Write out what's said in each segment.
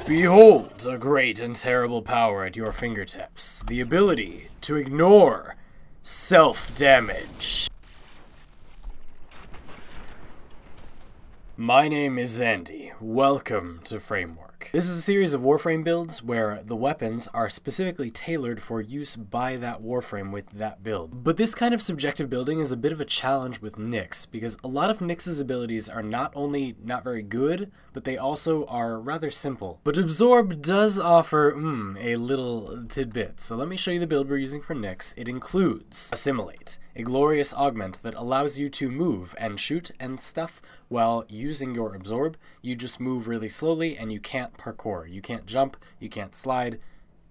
Behold a great and terrible power at your fingertips. The ability to ignore self-damage. My name is Andy. Welcome to FrameWork. This is a series of Warframe builds where the weapons are specifically tailored for use by that Warframe with that build. But this kind of subjective building is a bit of a challenge with Nyx, because a lot of Nyx's abilities are not only not very good, but they also are rather simple. But Absorb does offer, a little tidbit. So let me show you the build we're using for Nyx. It includes Assimilate, a glorious augment that allows you to move and shoot and stuff while using your Absorb. You just move really slowly and you can't parkour. You can't jump, you can't slide,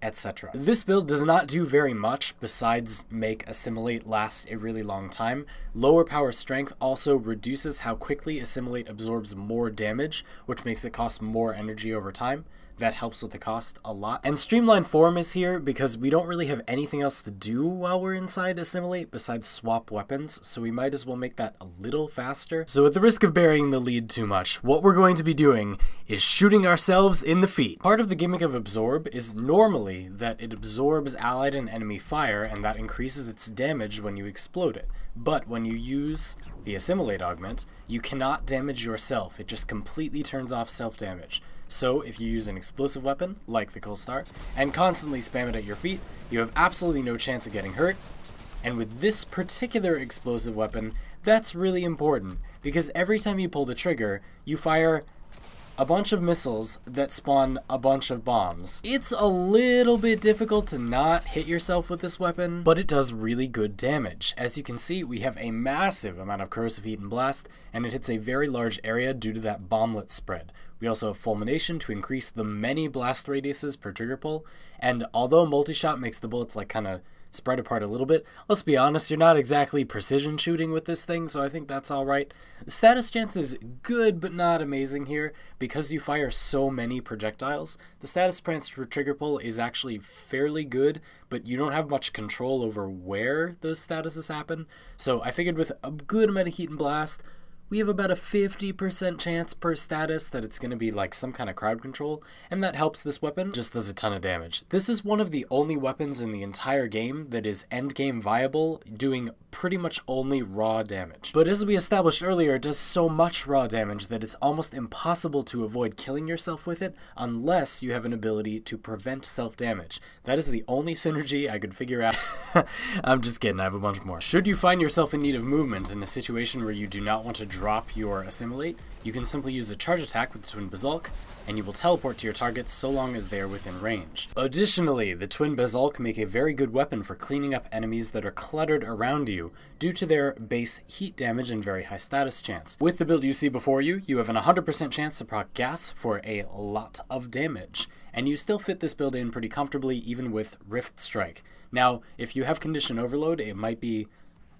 etc. This build does not do very much besides make Assimilate last a really long time. Lower power strength also reduces how quickly Assimilate absorbs more damage, which makes it cost more energy over time. That helps with the cost a lot. And Streamline Form is here because we don't really have anything else to do while we're inside Assimilate besides swap weapons, so we might as well make that a little faster. So at the risk of burying the lead too much, what we're going to be doing is shooting ourselves in the feet. Part of the gimmick of Absorb is normally that it absorbs allied and enemy fire, and that increases its damage when you explode it. But when you use the Assimilate augment, you cannot damage yourself. It just completely turns off self-damage. So if you use an explosive weapon, like the Kulstar, and constantly spam it at your feet, you have absolutely no chance of getting hurt. And with this particular explosive weapon, that's really important, because every time you pull the trigger, you fire a bunch of missiles that spawn a bunch of bombs. It's a little bit difficult to not hit yourself with this weapon, but it does really good damage. As you can see, we have a massive amount of corrosive heat and blast, and it hits a very large area due to that bomblet spread. We also have fulmination to increase the many blast radiuses per trigger pull, and although multi-shot makes the bullets like kind of spread apart a little bit, let's be honest, you're not exactly precision shooting with this thing, so I think that's alright. The status chance is good but not amazing here. Because you fire so many projectiles, the status chance for trigger pull is actually fairly good, but you don't have much control over where those statuses happen. So I figured with a good amount of heat and blast, we have about a 50% chance per status that it's going to be like some kind of crowd control, and that helps this weapon, just does a ton of damage. This is one of the only weapons in the entire game that is endgame viable, doing pretty much only raw damage. But as we established earlier, it does so much raw damage that it's almost impossible to avoid killing yourself with it unless you have an ability to prevent self-damage. That is the only synergy I could figure out. I'm just kidding, I have a bunch more. Should you find yourself in need of movement in a situation where you do not want to drop your Assimilate, you can simply use a charge attack with Twin Basolk, and you will teleport to your targets so long as they are within range. Additionally, the Twin Basolk make a very good weapon for cleaning up enemies that are cluttered around you due to their base heat damage and very high status chance. With the build you see before you, you have an 100% chance to proc gas for a lot of damage, and you still fit this build in pretty comfortably even with Rift Strike. Now, if you have Condition Overload, it might be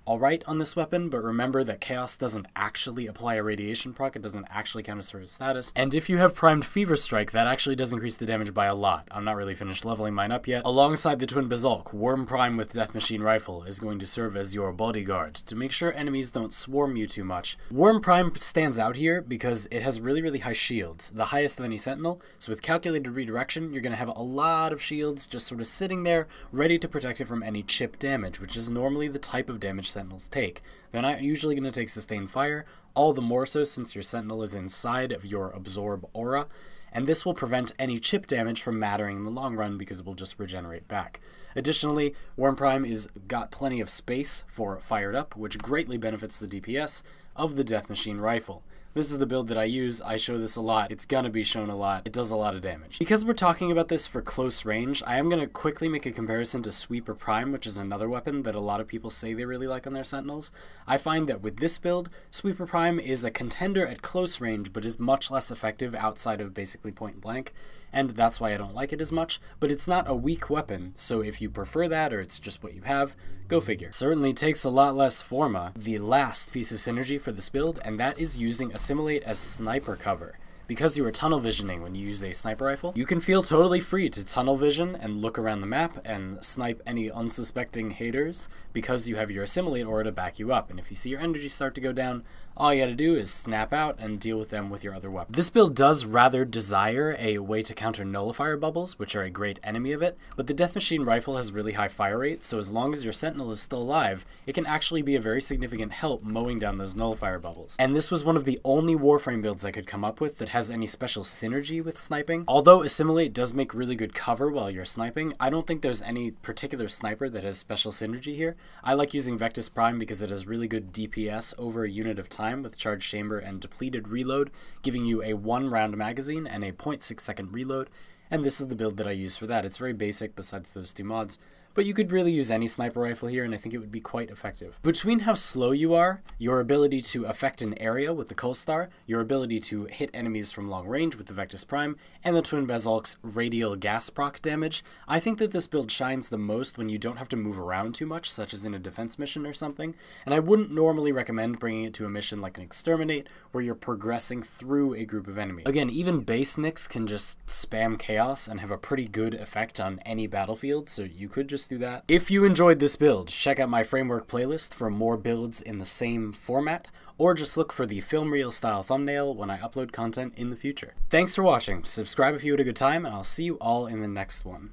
alright on this weapon, but remember that Chaos doesn't actually apply a radiation proc, it doesn't actually count as its status. And if you have Primed Fever Strike, that actually does increase the damage by a lot. I'm not really finished leveling mine up yet. Alongside the Twin Basolk, Worm Prime with Death Machine Rifle is going to serve as your bodyguard to make sure enemies don't swarm you too much. Worm Prime stands out here because it has really high shields, the highest of any Sentinel, so with Calculated Redirection, you're going to have a lot of shields just sort of sitting there, ready to protect it from any chip damage, which is normally the type of damage Sentinels take. They're not usually going to take sustained fire, all the more so since your Sentinel is inside of your Absorb aura, and this will prevent any chip damage from mattering in the long run because it will just regenerate back. Additionally, Worm Prime is got plenty of space for Fired Up, which greatly benefits the DPS of the Death Machine Rifle. This is the build that I use. I show this a lot. It's gonna be shown a lot. It does a lot of damage. Because we're talking about this for close range, I am gonna quickly make a comparison to Sweeper Prime, which is another weapon that a lot of people say they really like on their Sentinels. I find that with this build, Sweeper Prime is a contender at close range, but is much less effective outside of basically point blank, and that's why I don't like it as much, but it's not a weak weapon, so if you prefer that or it's just what you have, go figure. Certainly takes a lot less Forma, the last piece of synergy for this build, and that is using Assimilate as sniper cover. Because you are tunnel visioning when you use a sniper rifle, you can feel totally free to tunnel vision and look around the map and snipe any unsuspecting haters because you have your Assimilate aura to back you up, and if you see your energy start to go down, all you gotta do is snap out and deal with them with your other weapon. This build does rather desire a way to counter nullifier bubbles, which are a great enemy of it, but the Death Machine rifle has really high fire rate, so as long as your sentinel is still alive, it can actually be a very significant help mowing down those nullifier bubbles. And this was one of the only Warframe builds I could come up with that has any special synergy with sniping. Although Assimilate does make really good cover while you're sniping, I don't think there's any particular sniper that has special synergy here. I like using Vectis Prime because it has really good DPS over a unit of time with charged chamber and depleted reload, giving you a 1-round magazine and a 0.6-second reload, and this is the build that I use for that. It's very basic besides those 2 mods, but you could really use any sniper rifle here, and I think it would be quite effective. Between how slow you are, your ability to affect an area with the Kulstar, your ability to hit enemies from long range with the Vectis Prime, and the Twin Basolk's radial gas proc damage, I think that this build shines the most when you don't have to move around too much, such as in a defense mission or something, and I wouldn't normally recommend bringing it to a mission like an Exterminate, where you're progressing through a group of enemies. Again, even base nicks can just spam chaos and have a pretty good effect on any battlefield, so you could just do that. If you enjoyed this build, check out my FrameWork playlist for more builds in the same format, or just look for the film reel style thumbnail when I upload content in the future. Thanks for watching, subscribe if you had a good time, and I'll see you all in the next one.